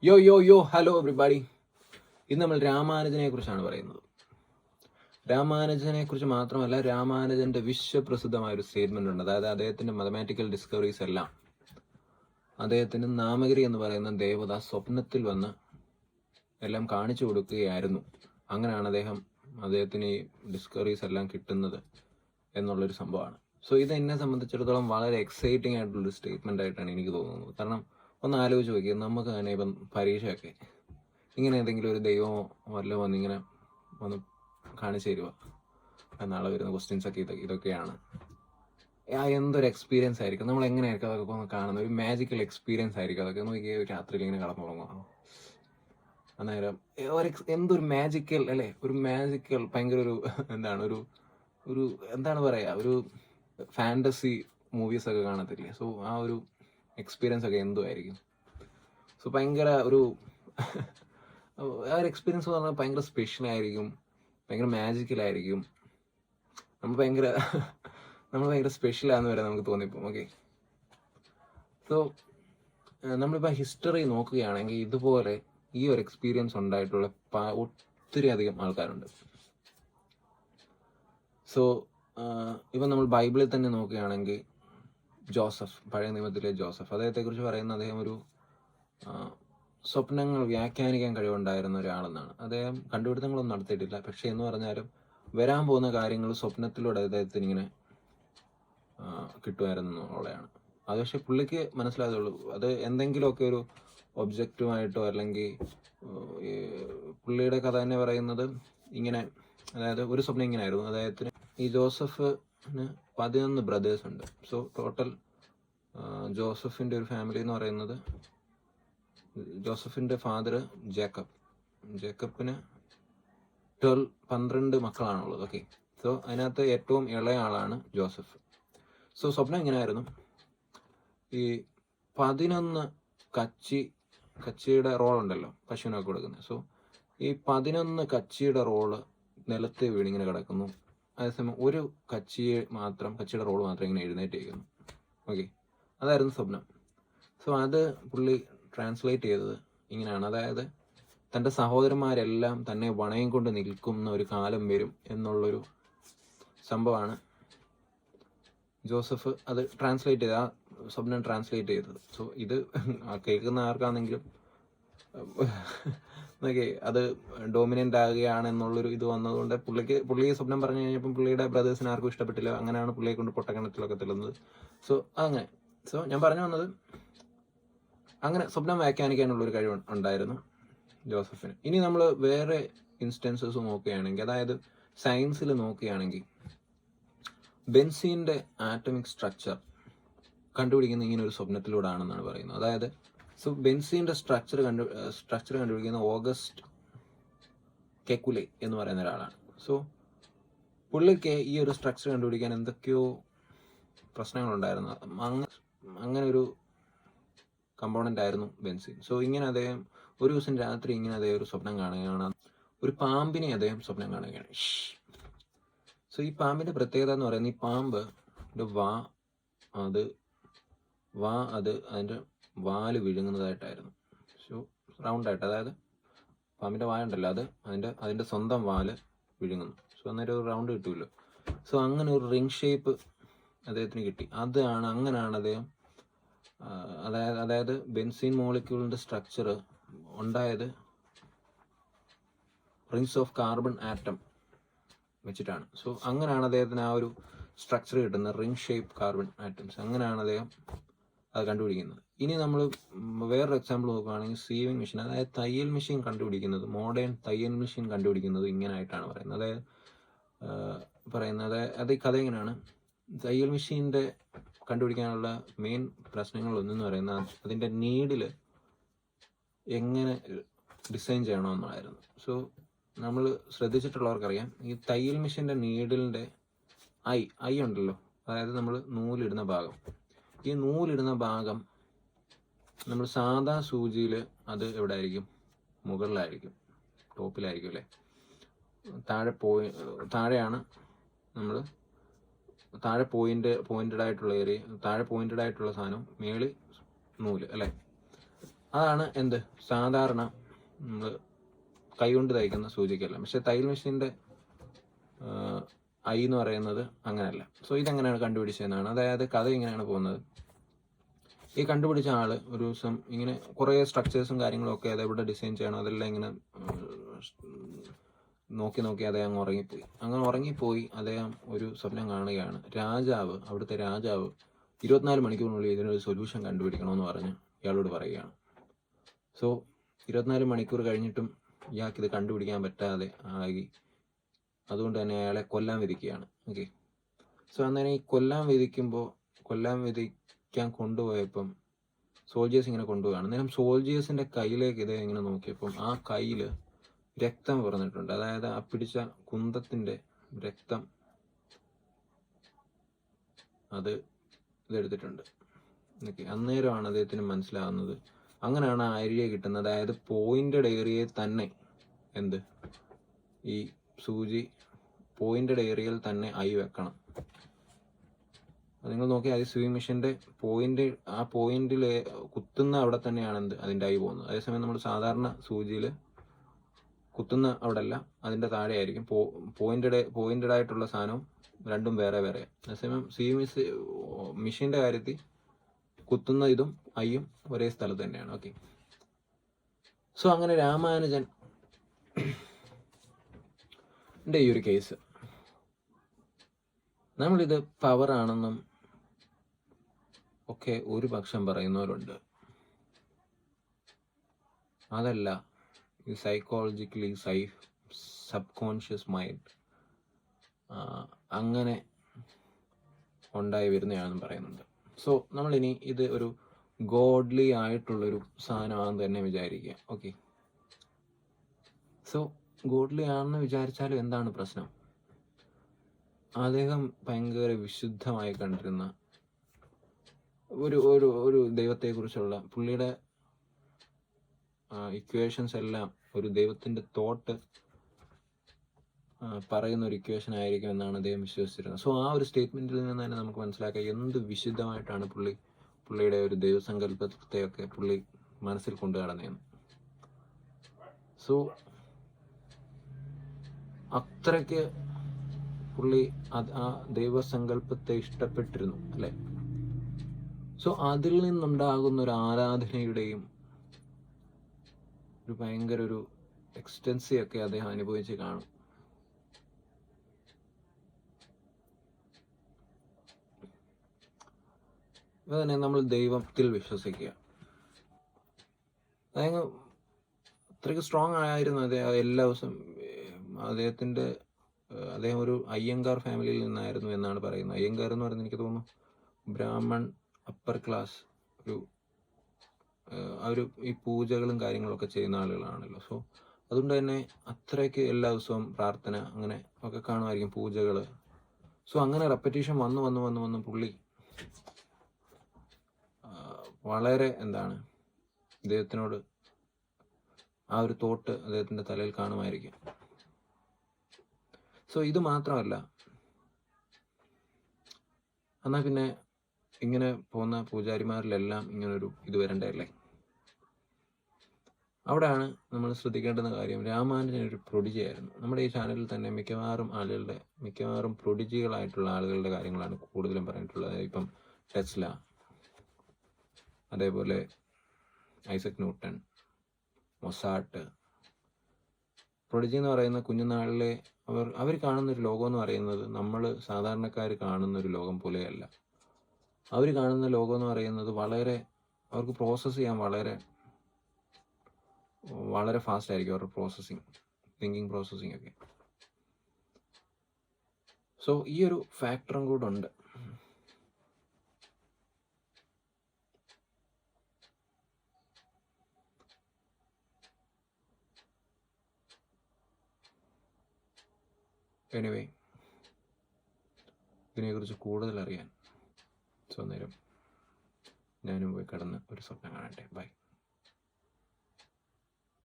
Hello everybody. ഇന്ന് നമ്മൾ രാമാനുജനെ കുറിച്ചാണ് പറയുന്നത്. രാമാനുജനെ കുറിച്ച് മാത്രമല്ല, രാമാനുജന്റെ വിശ്വപ്രസിദ്ധമായ ഒരു സ്റ്റേറ്റ്മെന്റ് ഉണ്ട്. അതായത് അദ്ദേഹത്തിന്റെ മാത്തമാറ്റിക്കൽ ഡിസ്കവറീസ് എല്ലാം അദ്ദേഹത്തിന് നാമഗിരി എന്ന് പറയുന്ന ദേവത സ്വപ്നത്തിൽ വന്ന് എല്ലാം കാണിച്ചു കൊടുക്കുകയായിരുന്നു. അങ്ങനെയാണ് അദ്ദേഹത്തിന് ഈ ഡിസ്കവറീസ് എല്ലാം കിട്ടുന്നത് എന്നുള്ളൊരു സംഭവമാണ്. സോ ഇത് എന്നെ സംബന്ധിച്ചിടത്തോളം വളരെ എക്സൈറ്റിംഗ് ആയിട്ടുള്ളൊരു സ്റ്റേറ്റ്മെന്റ് ആയിട്ടാണ് എനിക്ക് തോന്നുന്നത്. കാരണം ഒന്ന് ആലോചിച്ച് നോക്കിയാൽ നമുക്ക് തന്നെ ഇപ്പം പരീക്ഷയൊക്കെ ഇങ്ങനെ എന്തെങ്കിലും ഒരു ദൈവമോ വല്ലതും വന്നിങ്ങനെ ഒന്ന് കാണിച്ചു തരുക, നാളെ വരുന്ന ക്വസ്റ്റ്യൻസ് ഒക്കെ ഇതൊക്കെയാണ്. എന്തൊരു എക്സ്പീരിയൻസ് ആയിരിക്കും, നമ്മൾ എങ്ങനെയായിരിക്കും അതൊക്കെ ഒന്ന് കാണുന്നത്. ഒരു മാജിക്കൽ എക്സ്പീരിയൻസ് ആയിരിക്കും അതൊക്കെ. നോക്കിയ രാത്രിയിൽ ഇങ്ങനെ കടന്നുറങ്ങുക, അന്നേരം എന്തൊരു മാജിക്കൽ അല്ലേ, ഒരു മാജിക്കൽ ഭയങ്കര ഒരു എന്താണ് പറയാ, ഒരു ഫാന്റസി മൂവീസ് ഒക്കെ കാണത്തില്ലേ. സോ ആ ഒരു എക്സ്പീരിയൻസ് ഒക്കെ എന്തോ ആയിരിക്കും. സോ ഭയങ്കര ആ ഒരു എക്സ്പീരിയൻസ് എന്ന് പറഞ്ഞാൽ ഭയങ്കര സ്പെഷ്യൽ ആയിരിക്കും, ഭയങ്കര മാജിക്കലായിരിക്കും. നമ്മൾ ഭയങ്കര സ്പെഷ്യലാന്ന് വരെ നമുക്ക് തോന്നിപ്പോകും. ഓക്കെ, സോ നമ്മളിപ്പോൾ ഹിസ്റ്ററി നോക്കുകയാണെങ്കിൽ ഇതുപോലെ ഈ ഒരു എക്സ്പീരിയൻസ് ഉണ്ടായിട്ടുള്ള ഒത്തിരി അധികം ആൾക്കാരുണ്ട്. സോ ഇപ്പം നമ്മൾ ബൈബിളിൽ തന്നെ നോക്കുകയാണെങ്കിൽ ജോസഫ്, പഴയ നിയമത്തിലെ ജോസഫ്, അദ്ദേഹത്തെക്കുറിച്ച് പറയുന്ന അദ്ദേഹം ഒരു സ്വപ്നങ്ങൾ വ്യാഖ്യാനിക്കാൻ കഴിവുണ്ടായിരുന്ന ഒരാളെന്നാണ്. അദ്ദേഹം കണ്ടുപിടുത്തങ്ങളൊന്നും നടത്തിയിട്ടില്ല, പക്ഷെ എന്ന് പറഞ്ഞാലും വരാൻ പോകുന്ന കാര്യങ്ങൾ സ്വപ്നത്തിലൂടെ അദ്ദേഹത്തിന് ഇങ്ങനെ കിട്ടുമായിരുന്നു എന്നുള്ളതാണ്. അത് പക്ഷെ പുള്ളിക്ക് മനസ്സിലായതുള്ളൂ. അത് എന്തെങ്കിലുമൊക്കെ ഒരു ഒബ്ജക്റ്റുമായിട്ടോ അല്ലെങ്കിൽ പുള്ളിയുടെ കഥ തന്നെ പറയുന്നത് ഇങ്ങനെ, അതായത് ഒരു സ്വപ്നം ഇങ്ങനെ ആയിരുന്നു. അദ്ദേഹത്തിന് ഈ ജോസഫിന് 11 ബ്രദേഴ്സ് ഉണ്ട്. സോ ടോട്ടൽ ജോസഫിന്റെ ഒരു ഫാമിലി എന്ന് പറയുന്നത്, ജോസഫിന്റെ ഫാദർ ജേക്കബിന് 12 മക്കളാണുള്ളത്. ഓക്കെ, സോ അതിനകത്ത് ഏറ്റവും ഇളയ ആളാണ് ജോസഫ്. സോ സ്വപ്നം എങ്ങനെയായിരുന്നു, ഈ 11 കച്ചിയുടെ റോൾ ഉണ്ടല്ലോ പശുവിനൊക്കെ കൊടുക്കുന്നത്. സോ ഈ 11 കച്ചിയുടെ റോള് നിലത്ത് വീണിങ്ങനെ കിടക്കുന്നു. അതേസമയം ഒരു കച്ചിയുടെ റോള് മാത്രം ഇങ്ങനെ എഴുന്നേറ്റിരിക്കുന്നു. ഓക്കെ, അതായിരുന്നു സ്വപ്നം. സോ അത് പുള്ളി ട്രാൻസ്ലേറ്റ് ചെയ്തത് ഇങ്ങനെയാണ്. അതായത് തൻ്റെ സഹോദരന്മാരെല്ലാം തന്നെ വണയം കൊണ്ട് നിൽക്കുന്ന ഒരു കാലം വരും എന്നുള്ളൊരു സംഭവമാണ് ജോസഫ് അത് ട്രാൻസ്ലേറ്റ് ചെയ്ത്, ആ സ്വപ്നം ട്രാൻസ്ലേറ്റ് ചെയ്തത്. സോ ഇത് കേൾക്കുന്ന ആർക്കാണെങ്കിലും അത് ഡോമിനൻ്റ് ആകുകയാണ് എന്നുള്ളൊരു ഇത് വന്നതുകൊണ്ട് പുള്ളി സ്വപ്നം പറഞ്ഞു കഴിഞ്ഞപ്പം പുള്ളിയുടെ ബ്രദേഴ്സിന് ആർക്കും ഇഷ്ടപ്പെട്ടില്ല. അങ്ങനെയാണ് പുള്ളിയെ കൊണ്ട് പൊട്ടക്കിണറ്റിലൊക്കെ തെളുന്നത്. സോ ഞാൻ പറഞ്ഞു വന്നത്, അങ്ങനെ സ്വപ്നം വ്യാഖ്യാനിക്കാനുള്ളൊരു കഴിവ് ഉണ്ടായിരുന്നു ജോസഫിന്. ഇനി നമ്മൾ വേറെ ഇൻസ്റ്റൻസസ് നോക്കുകയാണെങ്കിൽ, അതായത് സയൻസിൽ നോക്കുകയാണെങ്കിൽ ബെൻസീൻ്റെ ആറ്റമിക് സ്ട്രക്ചർ കണ്ടുപിടിക്കുന്ന ഇങ്ങനെ ഒരു സ്വപ്നത്തിലൂടെ ആണെന്നാണ് പറയുന്നത്. അതായത് സോ ബെൻസീൻ്റെ സ്ട്രക്ചർ കണ്ടുപിടിക്കുന്ന ഓഗസ്റ്റ് കെക്കുലെ എന്ന് പറയുന്ന ഒരാളാണ്. സോ പുള്ളിക്ക് ഈ ഒരു സ്ട്രക്ചർ കണ്ടുപിടിക്കാൻ എന്തൊക്കെയോ പ്രശ്നങ്ങളുണ്ടായിരുന്നു. അങ്ങനെ ഒരു കമ്പോണന്റ് ആയിരുന്നു ബെൻസീൻ. സോ ഇങ്ങനെ അദ്ദേഹം ഒരു ദിവസം രാത്രി ഇങ്ങനെ അദ്ദേഹം ഒരു സ്വപ്നം കാണുകയാണ്. ഒരു പാമ്പിനെ അദ്ദേഹം സ്വപ്നം കാണുകയാണ്. സോ ഈ പാമ്പിന്റെ പ്രത്യേകത എന്ന് പറയുന്നത്, ഈ പാമ്പിന്റെ അതിന്റെ വാല് വിഴുങ്ങുന്നതായിട്ടായിരുന്നു. സോ റൗണ്ടായിട്ട്, അതായത് പാമ്പിന്റെ വായ ഉണ്ടല്ലോ, അത് അതിന്റെ സ്വന്തം വാല് വിഴുങ്ങുന്നു. സോ അന്നേരം ഒരു റൗണ്ട് കിട്ടുമല്ലോ. സോ അങ്ങനെ ഒരു റിംഗ് ഷേപ്പ് അദ്ദേഹത്തിന് കിട്ടി. അങ്ങനെയാണ് അദ്ദേഹം അതായത് ബെൻസീൻ മോളിക്യൂളിന്റെ സ്ട്രക്ചർ ഉണ്ടായത് റിങ്സ് ഓഫ് കാർബൺ ആറ്റം വെച്ചിട്ടാണ്. സോ അങ്ങനെയാണ് അദ്ദേഹത്തിന് ആ ഒരു സ്ട്രക്ചർ കിട്ടുന്നത്, റിംഗ് ഷേപ്പ് കാർബൺ ആറ്റംസ്. അങ്ങനെയാണ് അദ്ദേഹം അത് കണ്ടുപിടിക്കുന്നത്. ഇനി നമ്മൾ വേറൊരു എക്സാമ്പിൾ നോക്കുകയാണെങ്കിൽ സീവിങ് മെഷീൻ, അതായത് തയ്യൽ മെഷീൻ കണ്ടുപിടിക്കുന്നത്, മോഡേൺ തയ്യൽ മെഷീൻ കണ്ടുപിടിക്കുന്നത് ഇങ്ങനെയായിട്ടാണ് പറയുന്നത്. അത് ഈ കഥ എങ്ങനെയാണ്, തയ്യൽ മെഷീൻ്റെ കണ്ടുപിടിക്കാനുള്ള മെയിൻ പ്രശ്നങ്ങളൊന്നെന്ന് പറയുന്നത് അതിൻ്റെ നീഡിൽ എങ്ങനെ ഡിസൈൻ ചെയ്യണമെന്നായിരുന്നു. സോ നമ്മൾ ശ്രദ്ധിച്ചിട്ടുള്ളവർക്കറിയാം, ഈ തയ്യൽ മെഷീൻ്റെ നീഡിലിൻ്റെ ഐ ഉണ്ടല്ലോ, അതായത് നമ്മൾ നൂലിടുന്ന ഭാഗം, ഈ നൂലിടുന്ന ഭാഗം നമ്മൾ സാധാ സൂചിയിൽ അത് എവിടെ ആയിരിക്കും, മുകളിലായിരിക്കും, ടോപ്പിലായിരിക്കും അല്ലേ. താഴെയാണ് നമ്മൾ താഴെ പോയിന്റഡ് ആയിട്ടുള്ള ഏരിയ, താഴെ പോയിന്റഡ് ആയിട്ടുള്ള സാധനം, മേളിൽ നൂല് അല്ലേ. അതാണ് എന്ത് സാധാരണ നമ്മൾ കൈകൊണ്ട് തയ്ക്കുന്ന സൂചിക്കല്ല. പക്ഷെ തയ്യൽ മെഷീൻ്റെ ഐ എന്ന് പറയുന്നത് അങ്ങനെയല്ല. സോ ഇതെങ്ങനെയാണ് കണ്ടുപിടിച്ചതെന്നാണ്. അതായത് കഥ ഇങ്ങനെയാണ് പോകുന്നത്. ഈ കണ്ടുപിടിച്ച ആള് ഒരു ദിവസം ഇങ്ങനെ കുറേ സ്ട്രക്ചേഴ്സും കാര്യങ്ങളും ഒക്കെ അതെവിടെ ഡിസൈൻ ചെയ്യണം അതെല്ലാം ഇങ്ങനെ നോക്കി അദ്ദേഹം ഉറങ്ങിപ്പോയി. അങ്ങനെ ഉറങ്ങിപ്പോയി അദ്ദേഹം ഒരു സ്വപ്നം കാണുകയാണ്. അവിടുത്തെ രാജാവ് 24 മണിക്കൂറിനുള്ളിൽ ഇതിനൊരു സൊല്യൂഷൻ കണ്ടുപിടിക്കണമെന്ന് പറഞ്ഞ് ഇയാളോട് പറയുകയാണ്. സോ 24 മണിക്കൂർ കഴിഞ്ഞിട്ടും ഇയാൾക്കിത് കണ്ടുപിടിക്കാൻ പറ്റാതെ ആയി. അതുകൊണ്ട് തന്നെ അയാളെ കൊല്ലാൻ വിധിക്കുകയാണ്. ഓക്കെ. സോ അന്നേരം ഈ കൊല്ലാൻ വിധിക്കാൻ കൊണ്ടുപോയപ്പം സോൾജേഴ്സ് ഇങ്ങനെ കൊണ്ടുപോവുകയാണ്. അന്നേരം സോൾജേഴ്സിൻ്റെ കയ്യിലേക്ക് ഇതേ ഇങ്ങനെ നോക്കിയപ്പം ആ കയ്യിൽ രക്തം പറഞ്ഞിട്ടുണ്ട്. അതായത് ആ പിടിച്ച കുന്തത്തിൻ്റെ രക്തം ഇതെടുത്തിട്ടുണ്ട്. ഓക്കെ. അന്നേരമാണ് അദ്ദേഹത്തിന് മനസ്സിലാകുന്നത്. അങ്ങനെയാണ് ആ ഏരിയ കിട്ടുന്നത്. അതായത് പോയിന്റഡ് ഏരിയയിൽ തന്നെ ഈ സൂചി പോയിന്റഡ് ഏരിയയിൽ തന്നെ ഐ വെക്കണം. നിങ്ങൾ നോക്കിയാൽ അത് സ്വിമ്മിങ് മെഷീൻ്റെ ആ പോയിന്റിൽ കുത്തുന്ന അവിടെ തന്നെയാണ് അതിൻ്റെ ഐ പോകുന്നത്. അതേസമയം നമ്മൾ സാധാരണ സൂചിയിൽ കുത്തുന്ന അവിടെ അല്ല, അതിൻ്റെ താഴെ ആയിരിക്കും. പോയിന്റഡ് ആയിട്ടുള്ള സാധനവും രണ്ടും വേറെ വേറെ. അതേസമയം സ്വിമ്മിങ് മെഷീൻ്റെ കാര്യത്തിൽ കുത്തുന്ന ഇതും ഐയും ഒരേ സ്ഥലത്ത് തന്നെയാണ്. ഓക്കെ. സോ അങ്ങനെ രാമാനുജൻ ഈ ഒരു കേസ് നമ്മളിത് പവറാണെന്നും ഒക്കെ ഒരു പക്ഷം പറയുന്നവരുണ്ട്. അതല്ല, ഈ സൈക്കോളജിക്കലി സബ് കോൺഷ്യസ് മൈൻഡ് അങ്ങനെ ഉണ്ടായി വരുന്നതാണെന്നും പറയുന്നുണ്ട്. സോ നമ്മളിനി ഇത് ഒരു ഗോഡ്ലി ആയിട്ടുള്ളൊരു സാധനമാണെന്ന് തന്നെ വിചാരിക്കുക. ഓക്കെ. സോ ഗോഡ്ലി ആണെന്ന് വിചാരിച്ചാലും എന്താണ് പ്രശ്നം? അദ്ദേഹം ഭയങ്കര വിശുദ്ധമായി കണ്ടിരുന്ന ഒരു ദൈവത്തെക്കുറിച്ചുള്ള പുള്ളിയുടെ ഇക്വേഷൻസ് എല്ലാം ഒരു ദൈവത്തിൻ്റെ തോട്ട് പറയുന്ന ഒരു ഇക്വേഷൻ ആയിരിക്കും എന്നാണ് അദ്ദേഹം വിശ്വസിച്ചിരുന്നത്. സോ ആ ഒരു സ്റ്റേറ്റ്മെന്റിൽ നിന്ന് തന്നെ നമുക്ക് മനസ്സിലാക്കാം എന്ത് വിശുദ്ധമായിട്ടാണ് പുള്ളിയുടെ ഒരു ദൈവസങ്കല്പത്തെയൊക്കെ പുള്ളി മനസ്സിൽ കൊണ്ടു നടന്നതെന്ന്. സോ അത്രയ്ക്ക് പുള്ളി ആ ദൈവസങ്കല്പത്തെ ഇഷ്ടപ്പെട്ടിരുന്നു, അല്ലെ? സോ അതിൽ നിന്നുണ്ടാകുന്ന ഒരു ആരാധനയുടെയും ഒരു ഭയങ്കര ഒരു എക്സ്റ്റൻസി ഒക്കെ അദ്ദേഹം അനുഭവിച്ച് കാണും. അതുതന്നെ നമ്മൾ ദൈവത്തിൽ വിശ്വസിക്കുക. അതായത് അത്രയ്ക്ക് സ്ട്രോങ് ആയിരുന്നു അദ്ദേഹം. എല്ലാ ദിവസവും അദ്ദേഹം ഒരു അയ്യങ്കാർ ഫാമിലിയിൽ നിന്നായിരുന്നു എന്നാണ് പറയുന്നത്. അയ്യങ്കാർ എന്ന് പറയുന്നത് എനിക്ക് തോന്നുന്നു ബ്രാഹ്മൺ അപ്പർ ക്ലാസ് ഈ പൂജകളും കാര്യങ്ങളൊക്കെ ചെയ്യുന്ന ആളുകളാണല്ലോ. സോ അതുകൊണ്ട് തന്നെ അത്രയ്ക്ക് എല്ലാ ദിവസവും പ്രാർത്ഥന അങ്ങനെ ഒക്കെ കാണുമായിരിക്കും, പൂജകൾ. സോ അങ്ങനെ റെപ്പറ്റീഷൻ വന്ന് പുള്ളി വളരെ അദ്ദേഹത്തിനോട് ആ ഒരു തോട്ട് അദ്ദേഹത്തിൻ്റെ തലയിൽ കാണുമായിരിക്കും. സോ ഇത് മാത്രമല്ല, എന്നാൽ പിന്നെ ഇങ്ങനെ പോകുന്ന പൂജാരിമാരിലെല്ലാം ഇങ്ങനൊരു ഇത് വരണ്ടല്ലേ? അവിടെയാണ് നമ്മൾ ശ്രദ്ധിക്കേണ്ടുന്ന കാര്യം. രാമാനുജൻ ഒരു പ്രൊഡിജി ആയിരുന്നു. നമ്മുടെ ഈ ചാനലിൽ തന്നെ മിക്കവാറും പ്രൊഡിജികളായിട്ടുള്ള ആളുകളുടെ കാര്യങ്ങളാണ് കൂടുതലും പറഞ്ഞിട്ടുള്ളത്. ഇപ്പം ടെസ്ല, അതേപോലെ ഐസക് ന്യൂട്ടൺ, മൊസാട്ട്. പ്രൊഡിജി എന്ന് പറയുന്ന കുഞ്ഞുനാളിലെ അവർ കാണുന്നൊരു ലോകം എന്ന് പറയുന്നത് നമ്മൾ സാധാരണക്കാർ കാണുന്നൊരു ലോകം പോലെയല്ല. അവർ കാണുന്ന ലോകം എന്ന് പറയുന്നത് അവർക്ക് പ്രോസസ്സ് ചെയ്യാൻ വളരെ ഫാസ്റ്റ് ആയിരിക്കും അവരുടെ തിങ്കിങ് പ്രോസസ്സിങ് ഒക്കെ. സോ ഈ ഒരു ഫാക്ടറും കൂടെ ഉണ്ട്. എനിവേ, ഇതിനെക്കുറിച്ച് കൂടുതൽ അറിയാൻ അന്നേരം ഞാനും പോയി കിടന്ന് ഒരു സ്വപ്നം കാണട്ടെ. ബൈ.